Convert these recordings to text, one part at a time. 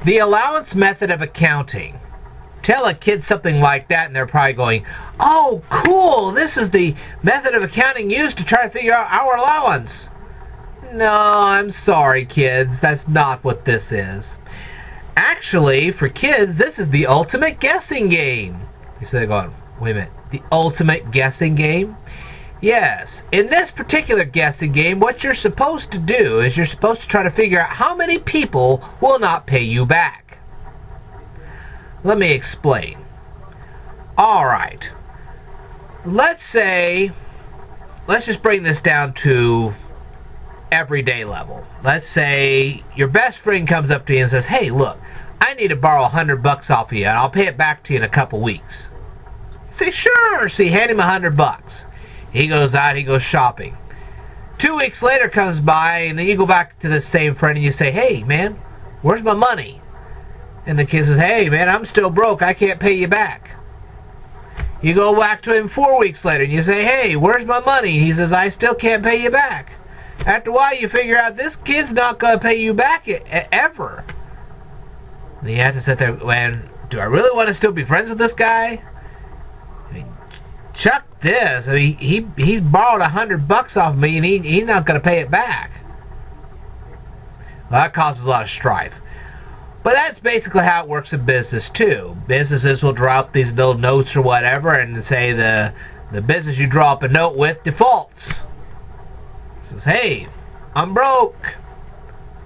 The allowance method of accounting. Tell a kid something like that and they're probably going, oh, cool, this is the method of accounting used to try to figure out our allowance. No, I'm sorry, kids, that's not what this is. Actually, for kids, this is the ultimate guessing game. You say, going, wait a minute, the ultimate guessing game? Yes, in this particular guessing game, what you're supposed to do is you're supposed to try to figure out how many people will not pay you back. Let me explain. Alright, let's just bring this down to everyday level. Let's say your best friend comes up to you and says, hey, look, I need to borrow $100 off of you and I'll pay it back to you in a couple weeks. You say, sure, so you hand him $100. He goes out, he goes shopping. 2 weeks later comes by, and then you go back to the same friend and you say, hey, man, where's my money? And the kid says, hey, man, I'm still broke. I can't pay you back. You go back to him 4 weeks later and you say, hey, where's my money? He says, I still can't pay you back. After a while, you figure out this kid's not going to pay you back ever. Then you have to sit there, man, do I really want to still be friends with this guy? I mean, chuck this. I mean, he's borrowed $100 off me and he's not going to pay it back. Well, that causes a lot of strife. But that's basically how it works in business too. Businesses will drop these little notes or whatever and say the business you draw up a note with defaults. It says, hey, I'm broke.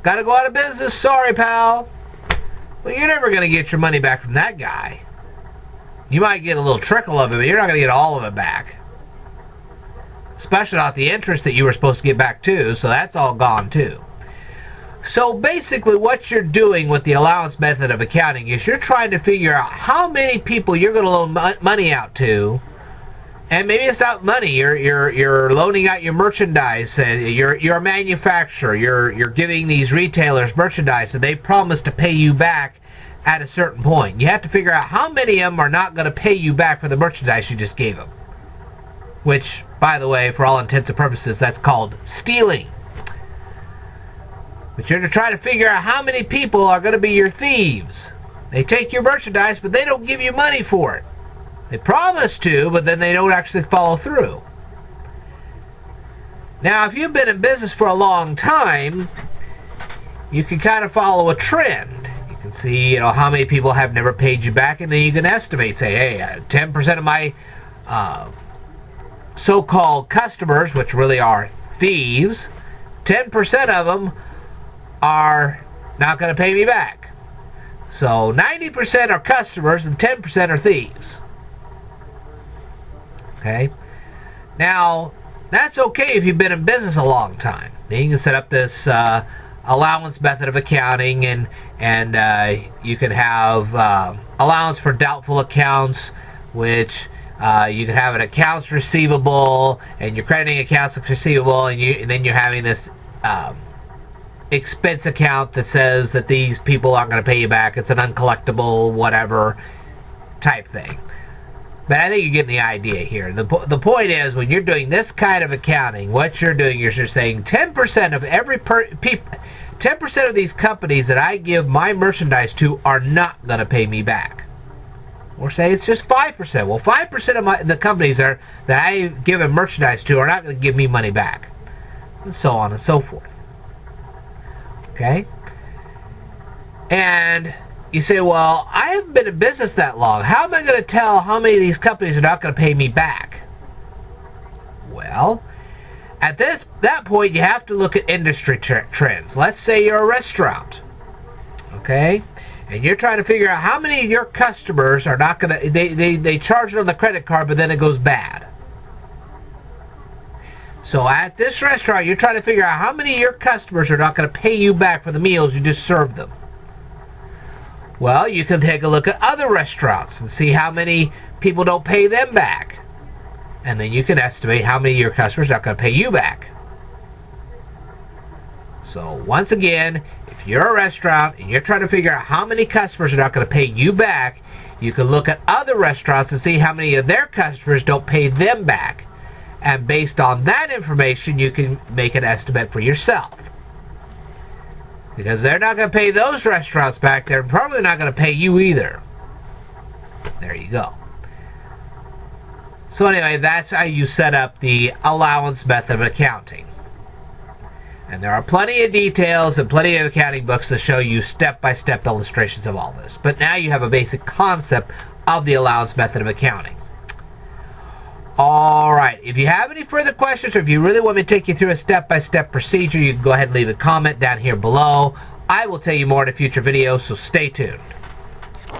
Gotta go out of business. Sorry, pal. Well, you're never going to get your money back from that guy. You might get a little trickle of it, but you're not going to get all of it back. Especially not the interest that you were supposed to get back too, so that's all gone too. So basically what you're doing with the allowance method of accounting is you're trying to figure out how many people you're going to loan money out to. And maybe it's not money. You're loaning out your merchandise, and you're a manufacturer. You're giving these retailers merchandise, and they promise to pay you back at a certain point. You have to figure out how many of them are not going to pay you back for the merchandise you just gave them. Which, by the way, for all intents and purposes, that's called stealing. But you're to try to figure out how many people are going to be your thieves. They take your merchandise, but they don't give you money for it. They promise to, but then they don't actually follow through. Now, if you've been in business for a long time, you can kind of follow a trend. You can see, how many people have never paid you back, and then you can estimate, say, hey, 10% of my so-called customers, which really are thieves, 10% of them are not going to pay me back. So 90% are customers and 10% are thieves. Okay? Now, that's okay if you've been in business a long time. Then you can set up this allowance method of accounting, and you can have allowance for doubtful accounts, which you can have an accounts receivable, and you're crediting accounts receivable, and then you're having this expense account that says that these people aren't going to pay you back. It's an uncollectible, whatever type thing. But I think you're getting the idea here. The point is, when you're doing this kind of accounting, what you're doing is you're saying 10% of 10% of these companies that I give my merchandise to are not going to pay me back. Or say it's just 5%. Well, 5% of the companies that I've given merchandise to are not going to give me money back. And so on and so forth. Okay? And you say, well, I haven't been in business that long. How am I going to tell how many of these companies are not going to pay me back? Well, at that point, you have to look at industry trends. Let's say you're a restaurant. Okay? And you're trying to figure out how many of your customers are not going to... They charge it on the credit card, but then it goes bad. So at this restaurant, you're trying to figure out how many of your customers are not going to pay you back for the meals you just served them. Well, you can take a look at other restaurants and see how many people don't pay them back. And then you can estimate how many of your customers are not going to pay you back. So once again, if you're a restaurant and you're trying to figure out how many customers are not going to pay you back, you can look at other restaurants and see how many of their customers don't pay them back. And based on that information, you can make an estimate for yourself. Because they're not going to pay those restaurants back. They're probably not going to pay you either. There you go. So anyway, that's how you set up the allowance method of accounting. And there are plenty of details and plenty of accounting books to show you step-by-step illustrations of all this. But now you have a basic concept of the allowance method of accounting. Alright, if you have any further questions or if you really want me to take you through a step-by-step procedure, you can go ahead and leave a comment down here below. I will tell you more in a future video, so stay tuned.